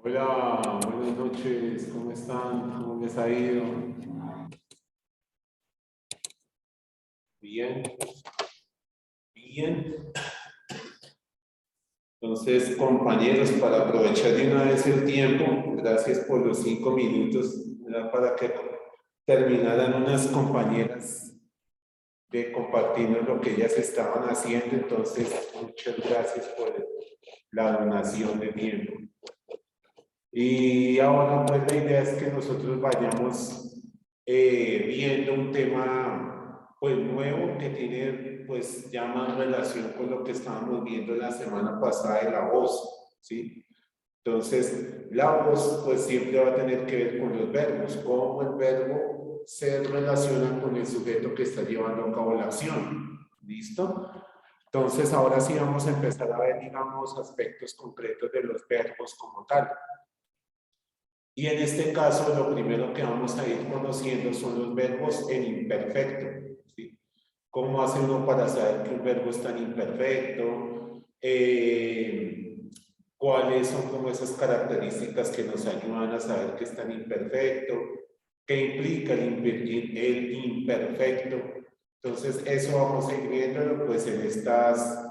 Hola, buenas noches, ¿cómo están? ¿Cómo les ha ido? Bien, bien. Entonces, compañeros, para aprovechar de una vez el tiempo, gracias por los 5 minutos, era para que terminaran unas compañeras de compartirnos lo que ellas estaban haciendo. Entonces, muchas gracias por la donación de tiempo. Y ahora pues la idea es que nosotros vayamos viendo un tema pues nuevo que tiene pues ya más relación con lo que estábamos viendo la semana pasada de la voz, ¿sí? Entonces, la voz pues siempre va a tener que ver con los verbos, cómo el verbo se relaciona con el sujeto que está llevando a cabo la acción, ¿listo? Entonces, ahora sí vamos a empezar a ver, digamos, aspectos concretos de los verbos como tal. Y en este caso, lo primero que vamos a ir conociendo son los verbos en imperfecto, ¿sí? ¿Cómo hace uno para saber que un verbo está en imperfecto? ¿Cuáles son como esas características que nos ayudan a saber que está en imperfecto? ¿Qué implica el imperfecto? Entonces, eso vamos a ir viéndolo pues en estas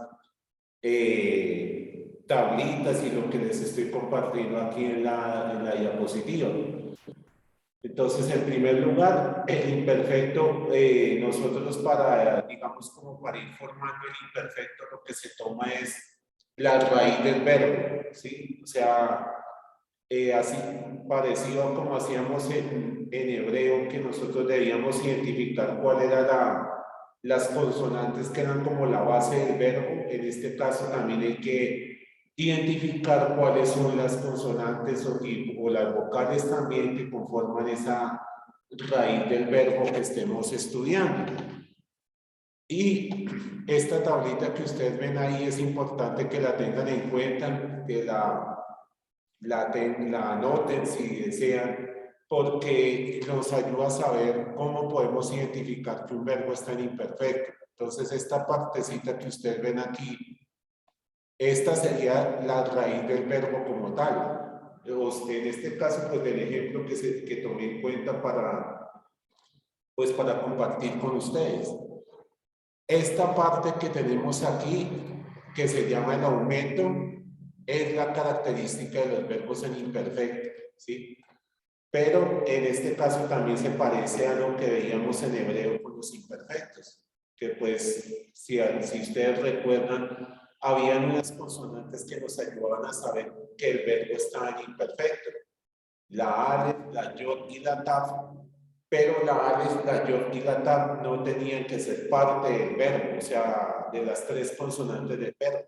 tablitas y lo que les estoy compartiendo aquí en la diapositiva. Entonces, en primer lugar, el imperfecto, nosotros para, digamos, como para ir formando el imperfecto, lo que se toma es la raíz del verbo, ¿sí? O sea, así parecido como hacíamos en hebreo, que nosotros debíamos identificar cuál era las consonantes que eran como la base del verbo. En este caso también hay que identificar cuáles son las consonantes o las vocales también que conforman esa raíz del verbo que estemos estudiando. Y esta tablita que ustedes ven ahí es importante que la tengan en cuenta, que la anoten si desean, porque nos ayuda a saber cómo podemos identificar que un verbo está en imperfecto. Entonces, esta partecita que ustedes ven aquí, esta sería la raíz del verbo como tal. En este caso, pues del ejemplo que tomé en cuenta pues, para compartir con ustedes. Esta parte que tenemos aquí, que se llama el aumento, es la característica de los verbos en imperfecto, ¿sí? Pero en este caso también se parece a lo que veíamos en hebreo con los imperfectos, que pues, si ustedes recuerdan, habían unas consonantes que nos ayudaban a saber que el verbo estaba en imperfecto. La alef, la yod y la taf, pero la alef, la yod y la taf no tenían que ser parte del verbo, o sea, de las tres consonantes del verbo.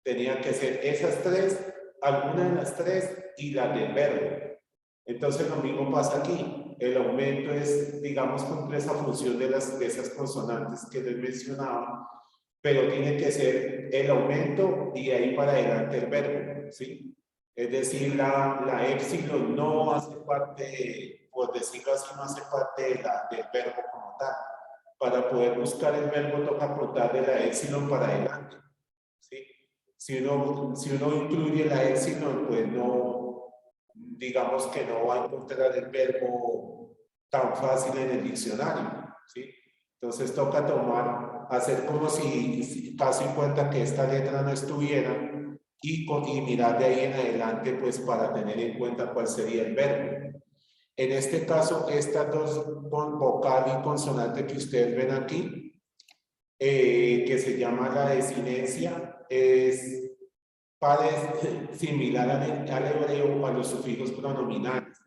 Tenían que ser esas tres, alguna de las tres y la del verbo. Entonces lo mismo pasa aquí. El aumento es, digamos, cumple esa función de esas consonantes que les mencionaba, pero tiene que ser el aumento y ahí para adelante el verbo, ¿sí? Es decir, la épsilon no hace parte, por decirlo así, no hace parte del verbo como tal. Para poder buscar el verbo toca contar de la épsilon para adelante, ¿sí? Si uno incluye la épsilon, pues no, digamos que no va a encontrar el verbo tan fácil en el diccionario, ¿sí? Entonces toca hacer como si caso en cuenta que esta letra no estuviera y mirar de ahí en adelante pues para tener en cuenta cuál sería el verbo. En este caso, estas dos vocal y consonante que ustedes ven aquí, que se llama la desinencia, es similar al hebreo a los sufijos pronominales.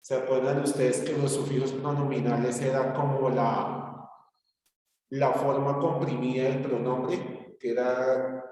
¿Se acuerdan ustedes que los sufijos pronominales eran como la forma comprimida del pronombre, que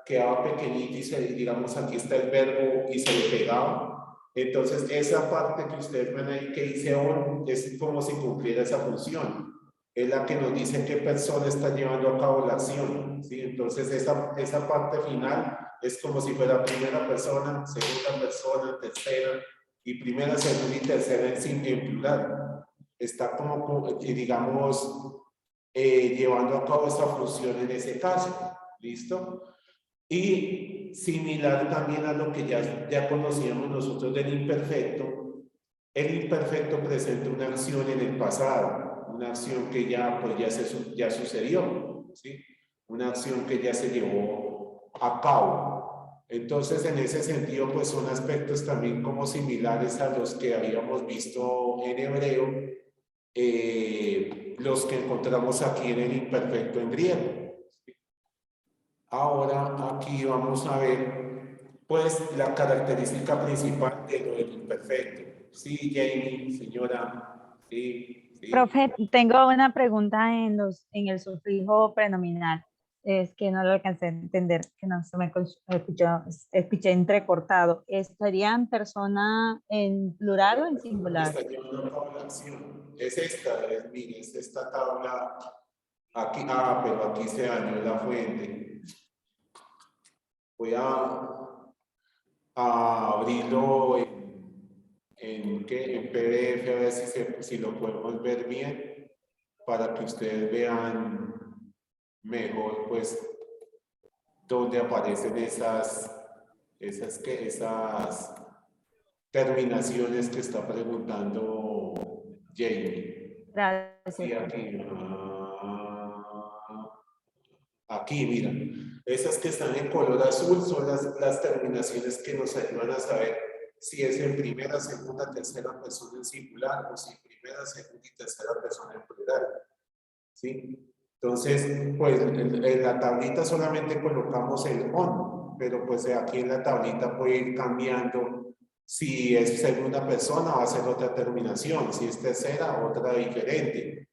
quedaba pequeñito y digamos aquí está el verbo y se le pegaba? Entonces esa parte que ustedes ven ahí que dice on es como si cumpliera esa función. Es la que nos dice qué persona está llevando a cabo la acción, ¿sí? Entonces esa parte final es como si fuera primera persona, segunda persona, tercera, y primera, segunda y tercera en plural. Está como digamos, llevando a cabo esa función en ese caso, ¿listo? Y similar también a lo que ya conocíamos nosotros del imperfecto, el imperfecto presenta una acción en el pasado, una acción que ya, pues ya sucedió, ¿sí? Una acción que ya se llevó a cabo. Entonces, en ese sentido, pues son aspectos también como similares a los que habíamos visto en hebreo, los que encontramos aquí en el imperfecto en griego. Ahora aquí vamos a ver pues la característica principal de lo del imperfecto. Sí, Jamie, señora. Sí, sí. Profe, tengo una pregunta en el sufijo prenominal. Es que no lo alcancé a entender, que no se me escuché entrecortado. ¿Estarían persona en plural o en singular? Está llevando a cabo la acción. Es esta, mire, es esta tabla. Aquí, pero aquí se dañó la fuente. Voy a abrirlo en PDF, a ver si lo podemos ver bien, para que ustedes vean mejor, pues, dónde aparecen esas terminaciones que está preguntando Jamie. Gracias. Sí, aquí, mira, esas que están en color azul son las terminaciones que nos ayudan a saber si es en primera, segunda, tercera persona en singular o si en primera, segunda y tercera persona en plural. ¿Sí? Entonces, pues en la tablita solamente colocamos el on, pero pues aquí en la tablita puede ir cambiando si es segunda persona va a ser otra terminación, si es tercera, otra diferente.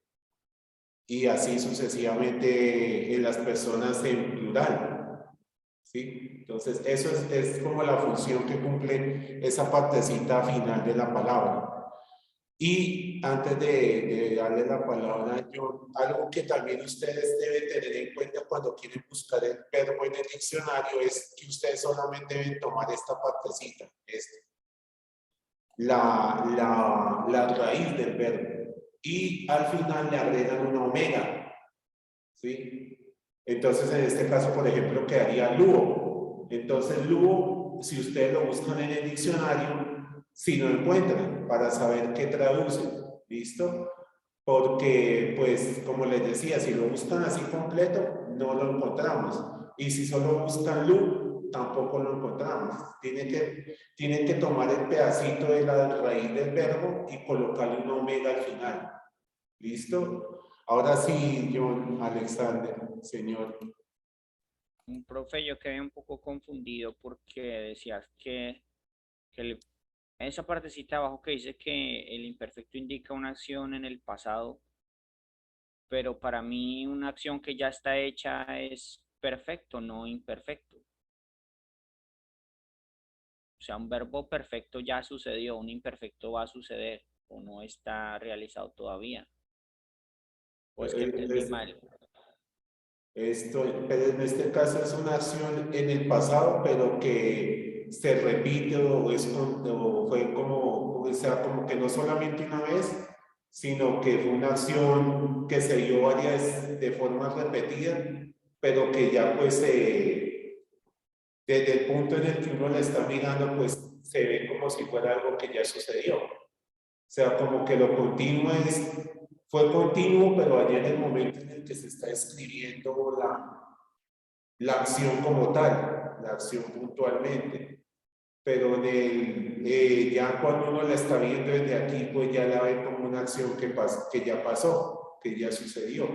Y así sucesivamente en las personas en plural. ¿Sí? Entonces, eso es como la función que cumple esa partecita final de la palabra. Y antes de darle la palabra a John, algo que también ustedes deben tener en cuenta cuando quieren buscar el verbo en el diccionario es que ustedes solamente deben tomar esta partecita, la raíz del verbo. Y al final le agregan una omega, ¿sí? Entonces, en este caso, por ejemplo, quedaría luo. Entonces, luo, si ustedes lo buscan en el diccionario, si no encuentran, para saber qué traduce, ¿listo? Porque, pues, como les decía, si lo buscan así completo, no lo encontramos. Y si solo buscan lu, tampoco lo encontramos. Tienen que tomar el pedacito de la raíz del verbo y colocarle una omega al final. ¿Listo? Ahora sí, John Alexander, señor. Profe, yo quedé un poco confundido porque decías que esa partecita abajo que dice que el imperfecto indica una acción en el pasado, pero para mí una acción que ya está hecha es perfecto, no imperfecto. O sea, un verbo perfecto ya sucedió, un imperfecto va a suceder o no está realizado todavía. O es que entendí mal. Pero en este caso es una acción en el pasado, pero que se repite o fue como, o sea, como que no solamente una vez, sino que fue una acción que se dio de forma repetida, pero que ya pues desde el punto en el que uno la está mirando, pues se ve como si fuera algo que ya sucedió. O sea, como que lo continuo fue continuo, pero allá en el momento en el que se está escribiendo la acción como tal, la acción puntualmente. Pero ya cuando uno la está viendo desde aquí, pues ya la ve como una acción que ya pasó, que ya sucedió.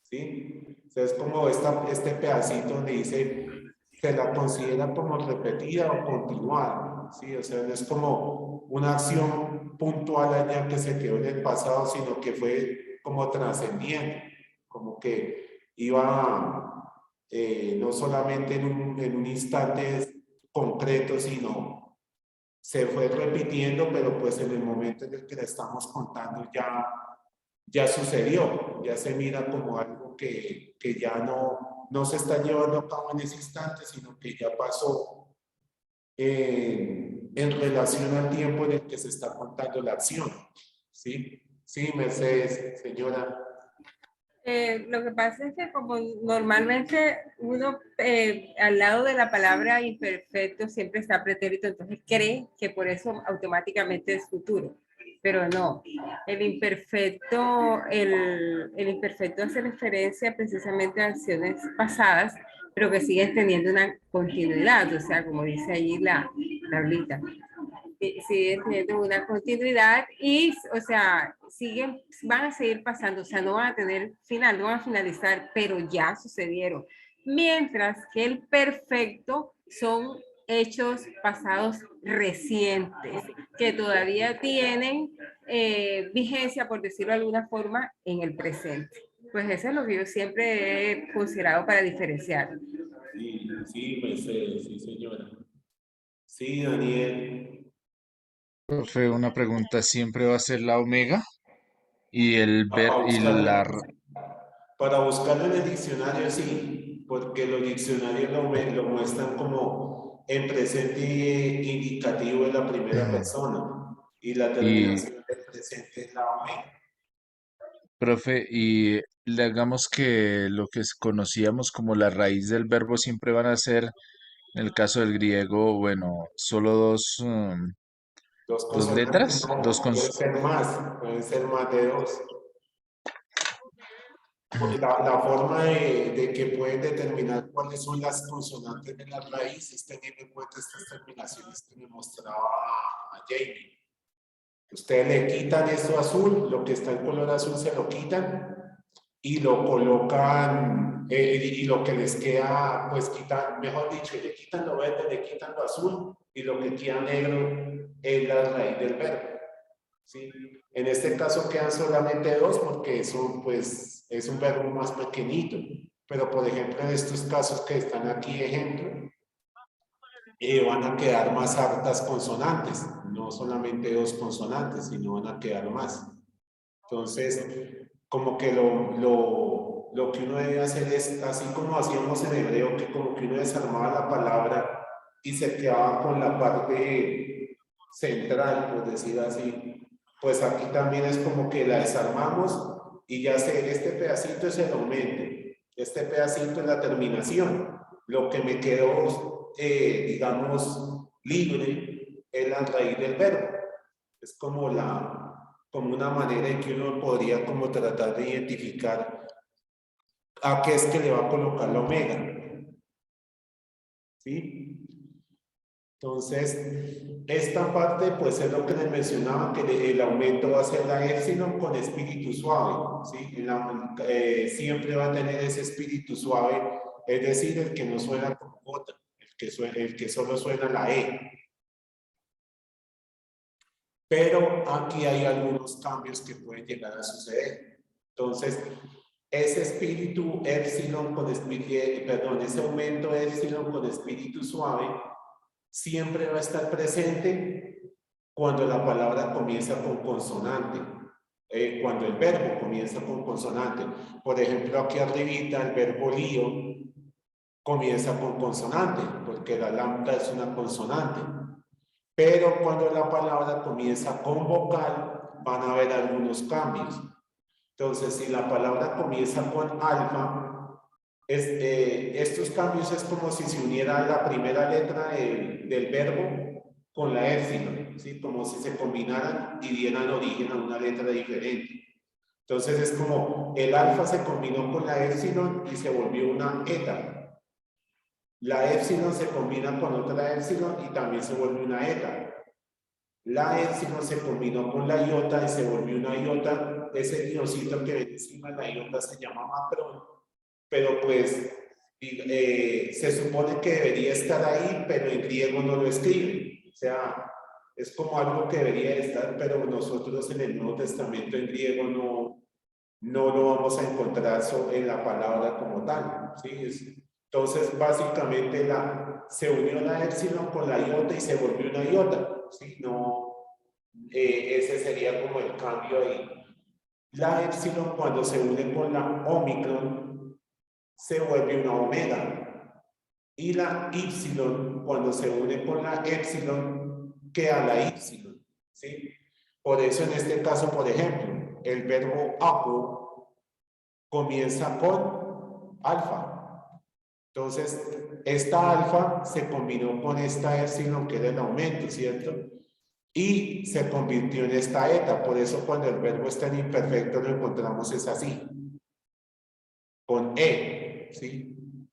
¿Sí? O sea, es como este pedacito donde dice, se la considera como repetida o continuada. ¿Sí? O sea, no es como una acción puntual allá que se quedó en el pasado, sino que fue como trascendiente, como que iba no solamente en un instante concreto, sino se fue repitiendo, pero pues en el momento en el que la estamos contando ya sucedió, ya se mira como algo que ya no se está llevando a cabo en ese instante, sino que ya pasó en relación al tiempo en el que se está contando la acción. ¿Sí? Sí, Mercedes, señora. Lo que pasa es que como normalmente uno al lado de la palabra imperfecto siempre está pretérito, entonces cree que por eso automáticamente es futuro, pero no. El imperfecto hace referencia precisamente a acciones pasadas, pero que siguen teniendo una continuidad, o sea, como dice allí la tablita. Siguen teniendo una continuidad y, o sea, van a seguir pasando, o sea, no van a tener final, no van a finalizar, pero ya sucedieron. Mientras que el perfecto son hechos pasados recientes, que todavía tienen vigencia, por decirlo de alguna forma, en el presente. Pues eso es lo que yo siempre he considerado para diferenciar. Sí, sí, Mercedes, sí, señora. Sí, Daniel. Profe, una pregunta, ¿siempre va a ser la omega? Y el ver Para y buscarlo, para buscarlo en el diccionario, sí, porque los diccionarios lo muestran como en presente indicativo de la primera persona y la y terminación del presente es la omega. profe, y digamos que lo que conocíamos como la raíz del verbo siempre van a ser, en el caso del griego, bueno, solo Dos dos consonantes, letras, no, pueden ser más de dos. La forma de que pueden determinar cuáles son las consonantes de la raíz es teniendo en cuenta estas terminaciones que me mostraba a Jamie. Ustedes le quitan esto azul, lo que está en color azul se lo quitan y lo colocan, y lo que les queda, pues quitan, mejor dicho, le quitan lo verde, le quitan lo azul y lo que queda negro es la raíz del verbo. ¿Sí? En este caso quedan solamente dos porque pues, es un verbo más pequeñito. Pero, por ejemplo, en estos casos que están aquí, ejemplo, van a quedar más hartas consonantes. No solamente dos consonantes, sino van a quedar más. Entonces, como que lo que uno debe hacer es, así como hacíamos en hebreo, que como que uno desarmaba la palabra y se quedaba con la parte central, por decir así, pues aquí también es como que la desarmamos y ya sé, este pedacito es el aumento, este pedacito es la terminación. Lo que me quedó, digamos, libre es la raíz del verbo. Es como una manera en que uno podría como tratar de identificar a qué es que le va a colocar la omega. ¿Sí? Entonces, esta parte pues es lo que les mencionaba, que el aumento va a ser la épsilon con espíritu suave, ¿sí? Siempre va a tener ese espíritu suave, es decir, el que no suena como J, el que solo suena la E. Pero aquí hay algunos cambios que pueden llegar a suceder. Entonces, ese espíritu épsilon con espíritu, perdón, ese aumento épsilon con espíritu suave siempre va a estar presente cuando la palabra comienza con consonante, cuando el verbo comienza con consonante. Por ejemplo, aquí arribita el verbo lío comienza con consonante, porque la lambda es una consonante. Pero cuando la palabra comienza con vocal, van a haber algunos cambios. Entonces, si la palabra comienza con alfa, estos cambios es como si se uniera la primera letra del verbo con la épsilon, ¿sí? Como si se combinaran y dieran origen a una letra diferente. Entonces es como el alfa se combinó con la épsilon y se volvió una eta. La épsilon se combina con otra épsilon y también se vuelve una eta. La épsilon se combinó con la iota y se volvió una iota. Ese guioncito que ven encima de la iota se llama macrón, pero pues se supone que debería estar ahí, pero en griego no lo escriben. O sea, es como algo que debería estar, pero nosotros en el Nuevo Testamento en griego no lo vamos a encontrar en la palabra como tal. ¿Sí? Entonces, básicamente se unió la épsilon con la iota y se volvió una iota. ¿Sí? No, ese sería como el cambio ahí. La épsilon cuando se une con la omicron se vuelve una omega. Y la ypsilon cuando se une con la épsilon queda la ypsilon. ¿Sí? Por eso en este caso, por ejemplo, el verbo apo comienza con alfa. Entonces, esta alfa se combinó con esta epsilon, que era el aumento, ¿cierto? Y se convirtió en esta eta. Por eso cuando el verbo está en imperfecto lo encontramos es así, con E, ¿sí?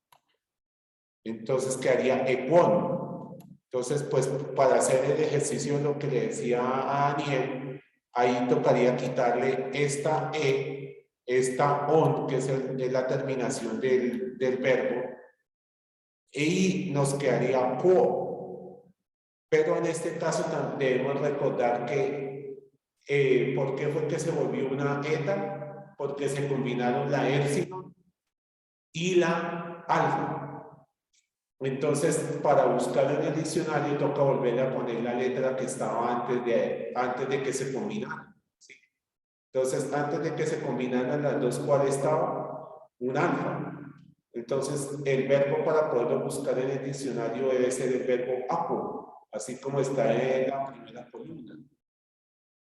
Entonces quedaría equon. Entonces, pues para hacer el ejercicio, lo que le decía a Daniel, ahí tocaría quitarle esta E, esta on, que es la terminación del verbo, y nos quedaría quo. Pero en este caso debemos recordar que, ¿por qué fue que se volvió una eta? Porque se combinaron la epsilon y la alfa. Entonces, para buscarlo en el diccionario, toca volver a poner la letra que estaba antes de que se combinaran, ¿sí? Entonces, antes de que se combinaran las dos, ¿cuál estaba? Un alfa. Entonces, el verbo para poderlo buscar en el diccionario debe ser el verbo apo, así como está en la primera columna.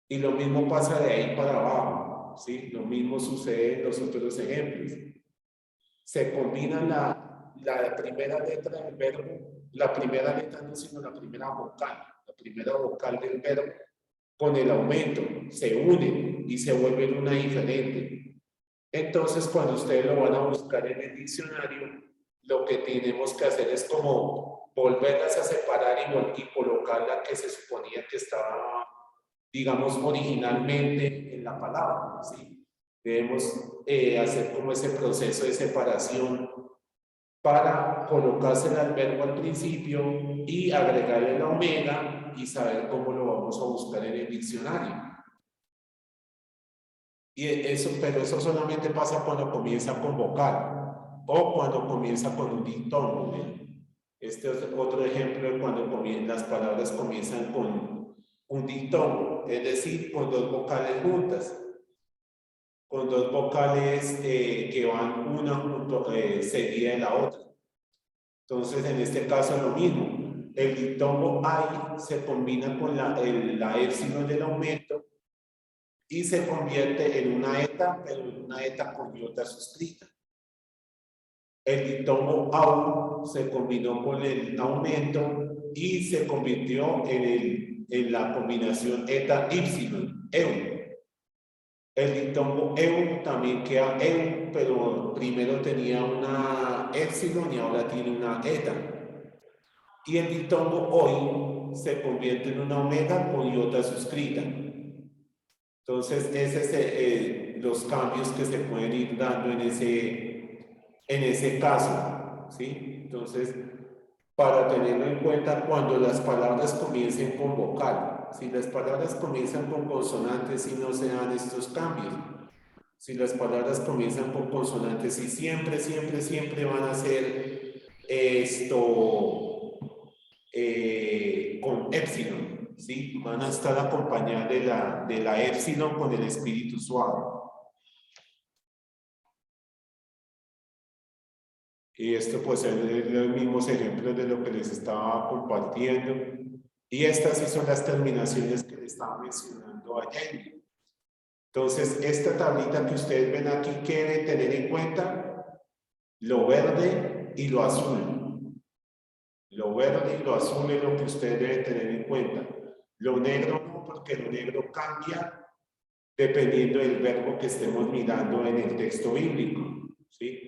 Y lo mismo pasa de ahí para abajo, ¿sí? Lo mismo sucede en los otros ejemplos. Se combina la primera letra del verbo, la primera letra no, sino la primera vocal del verbo con el aumento, se unen y se vuelven una diferente. Entonces, cuando ustedes lo van a buscar en el diccionario, lo que tenemos que hacer es como volverlas a separar y colocar la que se suponía que estaba, digamos, originalmente en la palabra, ¿sí? Debemos hacer como ese proceso de separación para colocársela al verbo al principio y agregarle la omega y saber cómo lo vamos a buscar en el diccionario. Y eso, pero eso solamente pasa cuando comienza con vocal o cuando comienza con un diptongo. Este es otro ejemplo de cuando las palabras comienzan con un diptongo, es decir, con dos vocales juntas, con dos vocales que van una seguida de la otra. Entonces, en este caso es lo mismo. El diptongo ay se combina con la epsilon del aumento y se convierte en una eta, pero en una eta con iota suscrita. El diptongo au se combinó con el aumento y se convirtió en la combinación eta epsilon, eu. El diptongo eu también queda eu, pero primero tenía una epsilon y ahora tiene una eta. Y el diptongo hoy se convierte en una omega con iota suscrita. Entonces, esos son los cambios que se pueden ir dando en ese caso, ¿sí? Entonces, para tenerlo en cuenta cuando las palabras comiencen con vocal. Si las palabras comienzan con consonantes y no se dan estos cambios. Si las palabras comienzan con consonantes y siempre van a ser con epsilon, ¿sí? Van a estar acompañadas de la epsilon con el espíritu suave. Y esto pues es los mismos ejemplos de lo que les estaba compartiendo. Y estas sí son las terminaciones que les estaba mencionando ayer. Entonces, esta tablita que ustedes ven aquí, ¿qué deben tener en cuenta? Lo verde y lo azul. Lo verde y lo azul es lo que ustedes deben tener en cuenta. Lo negro no, porque lo negro cambia dependiendo del verbo que estemos mirando en el texto bíblico, ¿sí?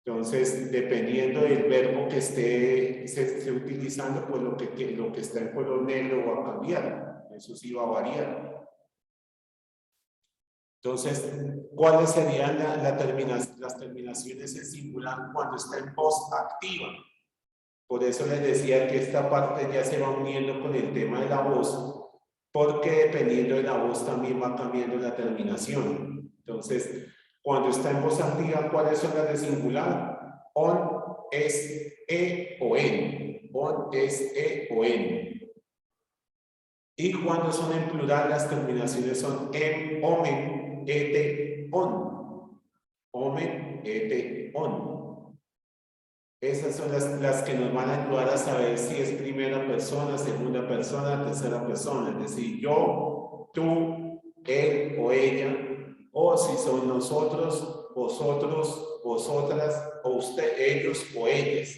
Entonces, dependiendo del verbo que se esté utilizando, pues lo que está en color negro va a cambiar. Eso sí va a variar. Entonces, ¿cuáles serían las terminaciones en singular cuando está en voz activa? Por eso les decía que esta parte ya se va uniendo con el tema de la voz, porque dependiendo de la voz también va cambiando la terminación. Entonces, cuando está en voz activa, ¿cuáles son las de singular? On, es, e o en. On, es, e o en. Y cuando son en plural, las terminaciones son en, omen, ete, on. Omen, ete, on. Esas son las que nos van a ayudar a saber si es primera persona, segunda persona, tercera persona. Es decir, yo, tú, él o ella, o si son nosotros vosotros, vosotras, o usted, ellos o ellas.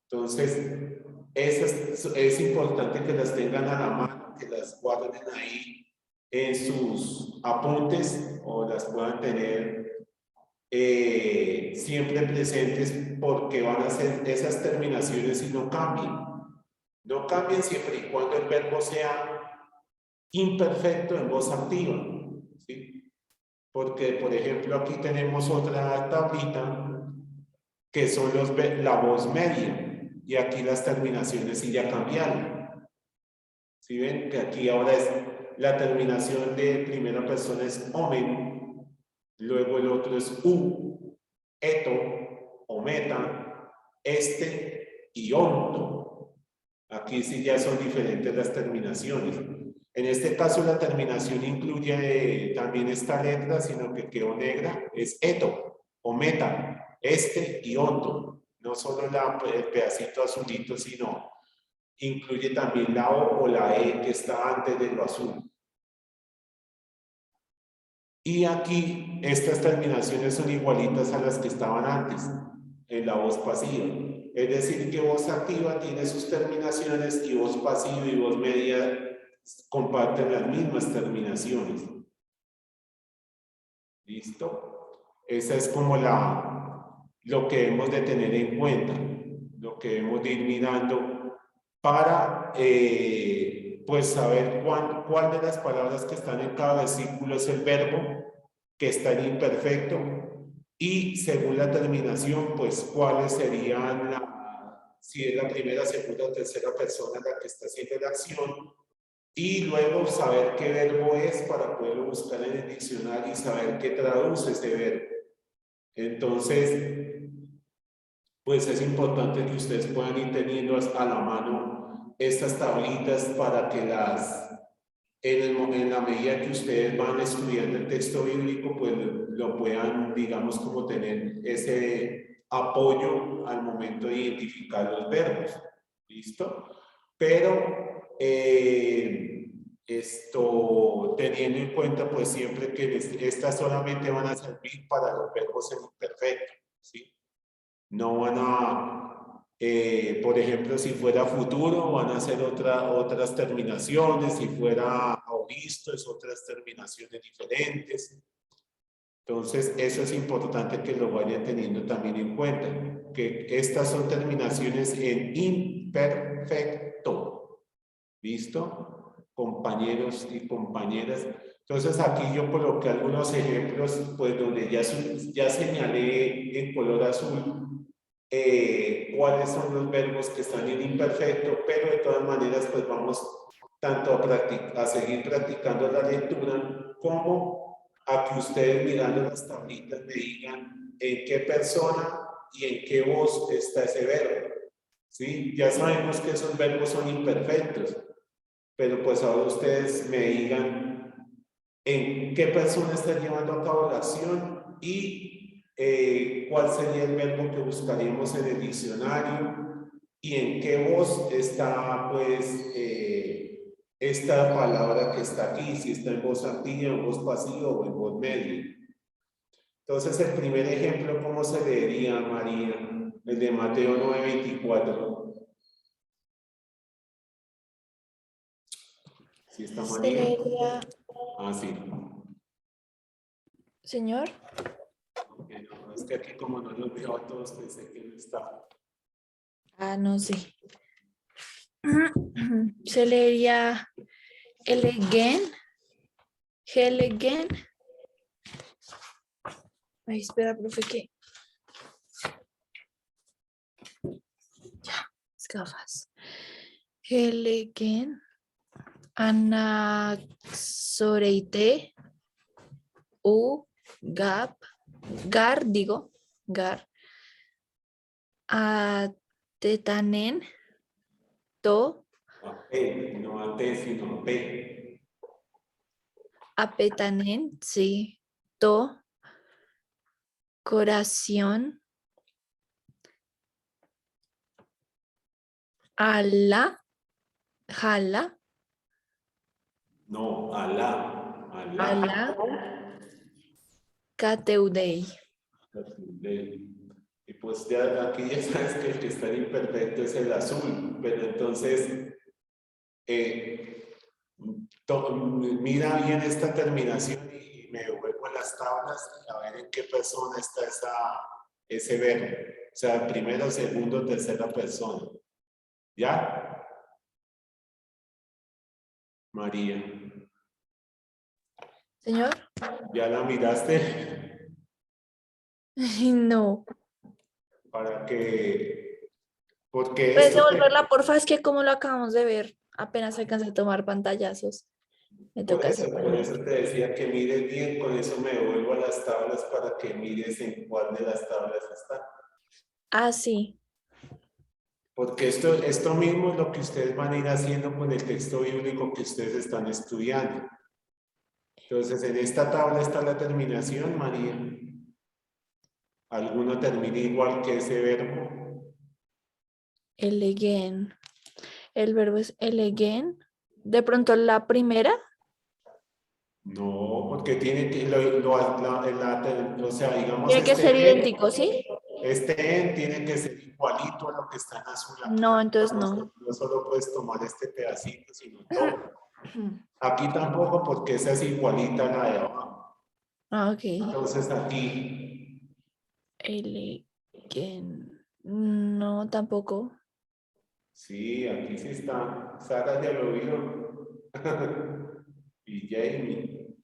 Entonces, es importante que las tengan a la mano, que las guarden ahí en sus apuntes o las puedan tener siempre presentes, porque van a ser esas terminaciones y no cambien. No cambien siempre y cuando el verbo sea imperfecto en voz activa, ¿sí? Porque, por ejemplo, aquí tenemos otra tablita que son la voz media, y aquí las terminaciones sí ya cambiaron. ¿Sí ven? Que aquí ahora es la terminación de primera persona es omen, luego el otro es u, eto, o meta, este y onto. Aquí sí ya son diferentes las terminaciones. En este caso la terminación incluye también esta letra, sino que quedó negra, es eto, o meta, este y onto. No solo el pedacito azulito, sino incluye también la O o la E que está antes de lo azul. Y aquí estas terminaciones son igualitas a las que estaban antes en la voz pasiva. Es decir, que voz activa tiene sus terminaciones y voz pasiva y voz media comparten las mismas terminaciones. ¿Listo? Esa es como lo que debemos de tener en cuenta, lo que debemos de ir mirando para pues saber cuál de las palabras que están en cada versículo es el verbo que está en imperfecto, y según la terminación, pues cuáles serían si es la primera, segunda o tercera persona la que está haciendo la acción, y luego saber qué verbo es para poderlo buscar en el diccionario y saber qué traduce ese verbo. Entonces, pues es importante que ustedes puedan ir teniendo a la mano estas tablitas para que en la medida que ustedes van estudiando el texto bíblico, pues lo puedan, digamos, como tener ese apoyo al momento de identificar los verbos. ¿Listo? Pero teniendo en cuenta, pues siempre que estas solamente van a servir para los verbos en imperfecto, ¿sí? No van a, por ejemplo, si fuera futuro, van a ser otras terminaciones, si fuera auristo, es otras terminaciones diferentes. Entonces, eso es importante que lo vayan teniendo también en cuenta, que estas son terminaciones en imperfecto. ¿Listo? Compañeros y compañeras. Entonces, aquí yo coloqué algunos ejemplos, pues donde ya señalé en color azul cuáles son los verbos que están en imperfecto, pero de todas maneras, pues vamos tanto a seguir practicando la lectura como a que ustedes mirando las tablitas me digan en qué persona y en qué voz está ese verbo. ¿Sí? Ya sabemos que esos verbos son imperfectos, pero pues ahora ustedes me digan en qué persona está llevando a cabo la acción y cuál sería el verbo que buscaríamos en el diccionario y en qué voz está pues esta palabra que está aquí, si está en voz activa, en voz pasiva o en voz media. Entonces el primer ejemplo, ¿cómo se leería, María? El de Mateo 9:24. ¿Sí está Se María? leería, Ah, sí. señor. No, es que aquí como no los veo a todos, pensé que no estaba. Ah, no sé. Se leería elegen. Helegen. Ay, espera, profe, ¿qué? Ya, las gafas. Helegen. Anaxoreite. U. Gap. Gar, digo. Gar. Atetanen. To. A P, no a T, sino a P. Apetanen, sí. To. Coración. Ala. Jala. No, Alá. Alá. Ala. Cateudei. Y pues ya aquí ya sabes que el que está en imperfecto es el azul, pero entonces mira bien esta terminación y me devuelvo a las tablas a ver en qué persona está ese verbo. O sea, primero, segundo, tercera persona. ¿Ya? María. Señor. ¿Ya la miraste? No. Para que... Porque ¿Puedes esto... devolverla, porfa? Es que como lo acabamos de ver, apenas alcancé a tomar pantallazos. Me toca hacer. Por eso te decía que mires bien, con eso me devuelvo a las tablas para que mires en cuál de las tablas está. Ah, sí. Porque esto mismo es lo que ustedes van a ir haciendo con el texto bíblico que ustedes están estudiando. Entonces, en esta tabla está la terminación, María. ¿Alguno termina igual que ese verbo? Eleguen. El verbo es eleguen. De pronto la primera. No, porque tiene que, o sea, digamos, Tiene que ser idéntico, ¿sí? este en tiene que ser igualito a lo que está en azul aquí. No, entonces no. No solo puedes tomar este pedacito, sino todo. Aquí tampoco, porque esa es igualita a la de abajo. Ah, ok. Entonces aquí, Eleguen. No, tampoco. sí, aquí sí está. Sara ya lo vio. Y Jamie.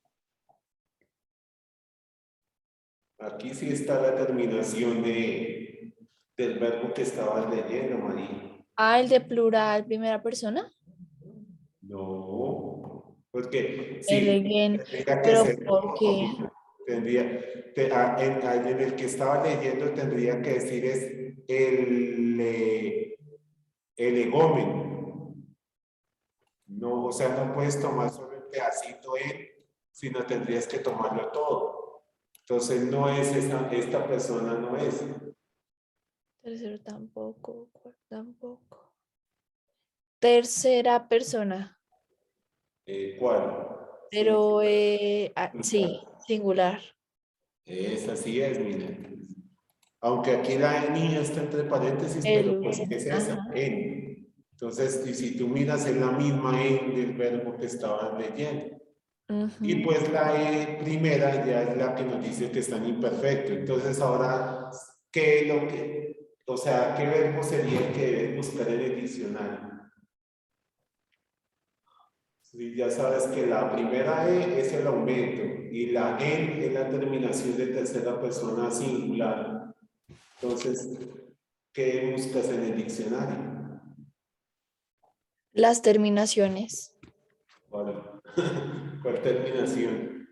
Aquí sí está la terminación del verbo que estabas leyendo, María. Ah, el de plural, primera persona. No, porque sí, Eleguen. tendría que Pero ser ¿por qué? en el que estaba leyendo tendría que decir es el egomen. No, o sea, no puedes tomar solo el pedacito sino tendrías que tomarlo todo. Entonces no es esta persona no es. Tercero tampoco. Cuarto tampoco. Tercera persona. ¿Cuál? Pero sí, singular. Esa sí es, miren. Aunque aquí la niña está entre paréntesis, pero pues es esa, Ajá. en. Entonces, y si tú miras, es la misma en del verbo que estaban leyendo. Y Ujú. pues la E primera ya es la que nos dice que están imperfectos. Entonces, ahora, ¿qué es lo que, o sea, qué verbo sería el que debes buscar en el diccionario? Sí, ya sabes que la primera E es el aumento y la en es la terminación de tercera persona singular. Entonces, ¿qué buscas en el diccionario? Las terminaciones. ¿Cuál, cuál terminación?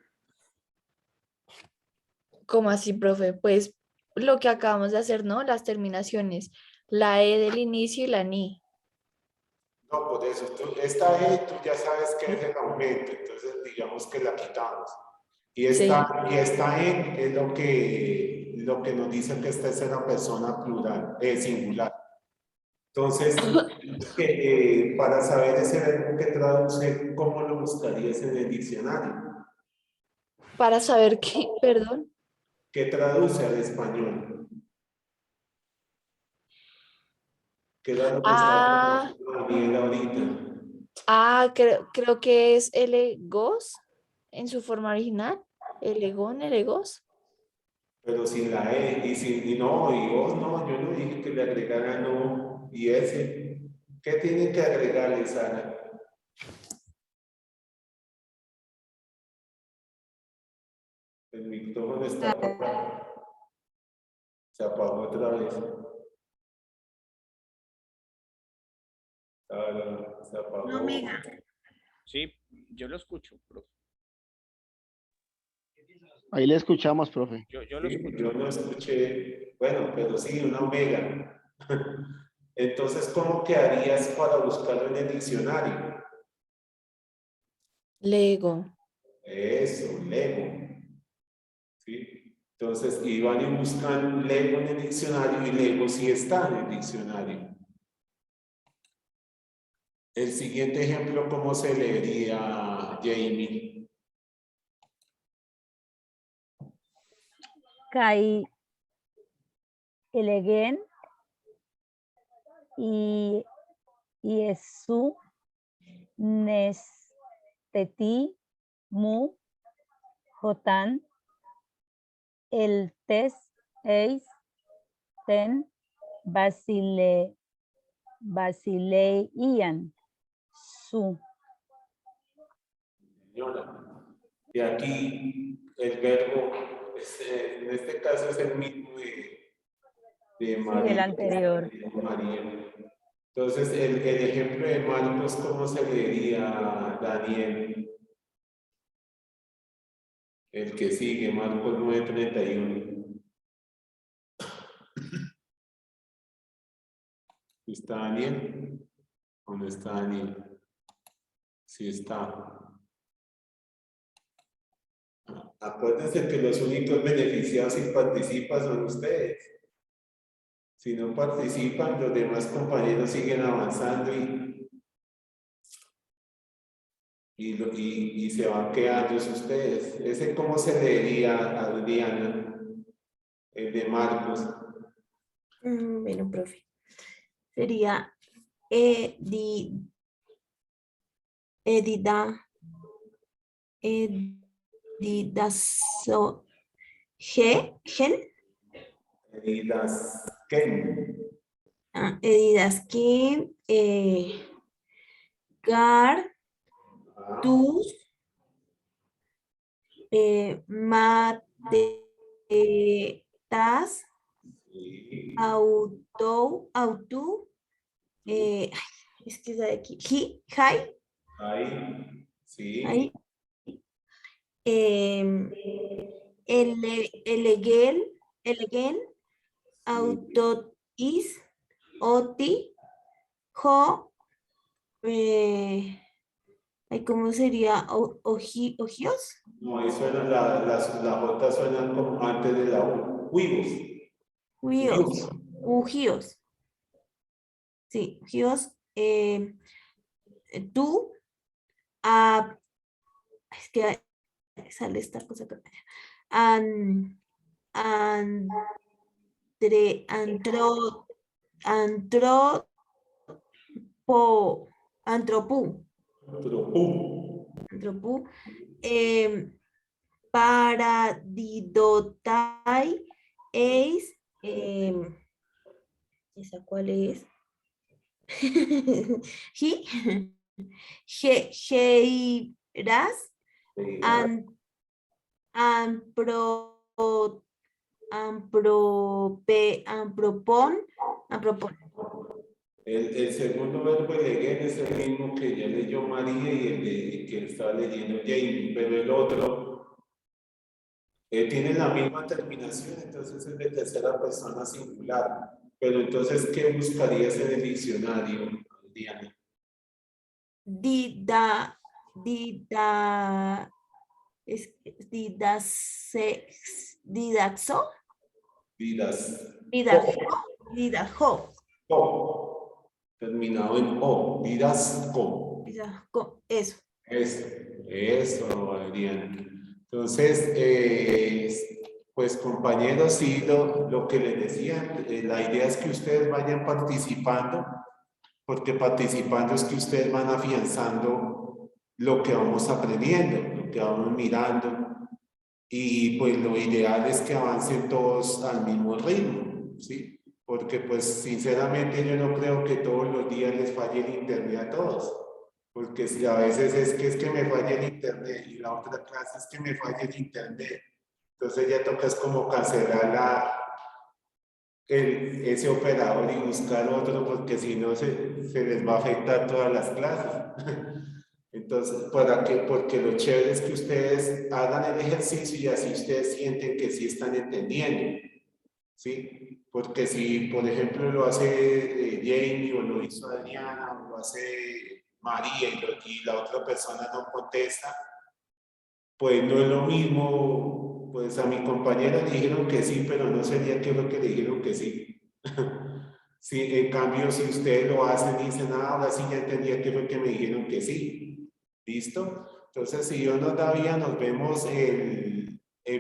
¿Cómo así, profe? Pues lo que acabamos de hacer, ¿no? Las terminaciones. La E del inicio y la ni. No, por eso, esta E tú ya sabes que es el aumento, entonces digamos que la quitamos. Y Sí. esta en es lo que nos dice que esta es una persona plural, singular. Entonces, para saber ese verbo que traduce, ¿cómo lo buscarías en el diccionario? Para saber qué, perdón. ¿Qué traduce al español? ¿Qué era lo que estaba Ah, traduciendo Daniel ahorita? creo que es elegos en su forma original. Elegón, elegos. Pero sin la E, y vos no, yo no dije que le agregara no, y ese. ¿Qué tiene que agregarle, Sara? El micrófono está apagado. Se apagó otra vez. Sara, se apagó. Sí, yo lo escucho, profe. Ahí le escuchamos, profe. Yo lo Sí, escucho. yo no escuché. Bueno, pero sí, una omega. Entonces, ¿cómo quedarías para buscarlo en el diccionario? Lego. Eso, Lego. ¿Sí? Entonces, iban y buscan Lego en el diccionario y Lego sí está en el diccionario. El siguiente ejemplo, ¿cómo se leería, Jamie? elegen y Yesu Nesteti Mu Jotan el Tes Eis Ten Basileian Su. Señora. Y aquí el verbo, en este caso es el mismo de María. el anterior. de María. Entonces, el ejemplo de Marcos, ¿cómo se leería, Daniel? El que sigue, Marcos 9:31. ¿Está Daniel? ¿O no está Daniel? Sí está. Acuérdense que los únicos beneficiados si participan son ustedes. Si no participan, los demás compañeros siguen avanzando y se van quedando ustedes. ¿Ese cómo se leería, Adriana? El de Marcos. Bueno, profe. Sería edidaso gen edidasken gar tus matetas auto ay, es que es de aquí hi Ahí, sí. ahí elegen autotis oti jo ay, ¿cómo sería? Ojios. No, ahí suena la J suena como antes de la U. Huevos. Ujios. Ujios. Sí, ujios. Tú, es que sale esta cosa que antropú. Antropú. Paradidotai eis. ¿Esa cuál es? Heiras ampropon. El segundo verbo elegir es el mismo que ya leyó María y el que estaba leyendo Jamie, pero el otro tiene la misma terminación, entonces es de tercera persona singular. Pero entonces, ¿qué buscarías en el diccionario, Diana? Didaxo. Didajo. Terminado en O, didasco. Eso. Eso, Adriana. Entonces, pues compañeros, sí, lo que les decía, la idea es que ustedes vayan participando, porque participando es que ustedes van afianzando lo que vamos aprendiendo, lo que vamos mirando, y pues lo ideal es que avancen todos al mismo ritmo, ¿sí? Porque pues sinceramente yo no creo que todos los días les falle el internet a todos. Porque si a veces es que me falla el internet y la otra clase es que me falla el internet, entonces ya toca es como cancelar ese operador y buscar otro porque si no se les va a afectar todas las clases. Entonces, ¿para qué? Porque lo chévere es que ustedes hagan el ejercicio y así ustedes sienten que sí están entendiendo, ¿sí? Porque si, por ejemplo, lo hace Jamie o lo hizo Adriana o lo hace María y la otra persona no contesta, pues no es lo mismo, pues a mi compañera le dijeron que sí, pero no sería que lo que le dijeron que sí. Sí, en cambio, si ustedes lo hacen y dicen, ahora sí ya entendía que fue que me dijeron que sí. ¿Listo? Entonces, si Dios nos da vida, nos vemos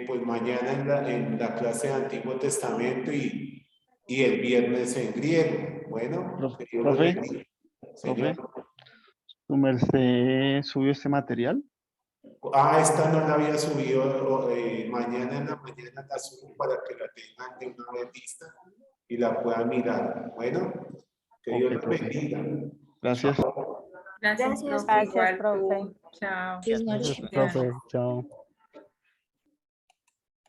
pues mañana en la clase de Antiguo Testamento y y el viernes en griego. Bueno, que Dios los Profe, bendiga. Señor. ¿su merced subió este material? Esta no la había subido, mañana en la mañana la subo para que la tengan de una vez lista y la puedan mirar. Bueno, que Dios Ok, los profe. bendiga. Gracias. Gracias, Gracias. profe. Gracias, Igual profe. tú. Chao. Feliz noche. Gracias, profe. Chao.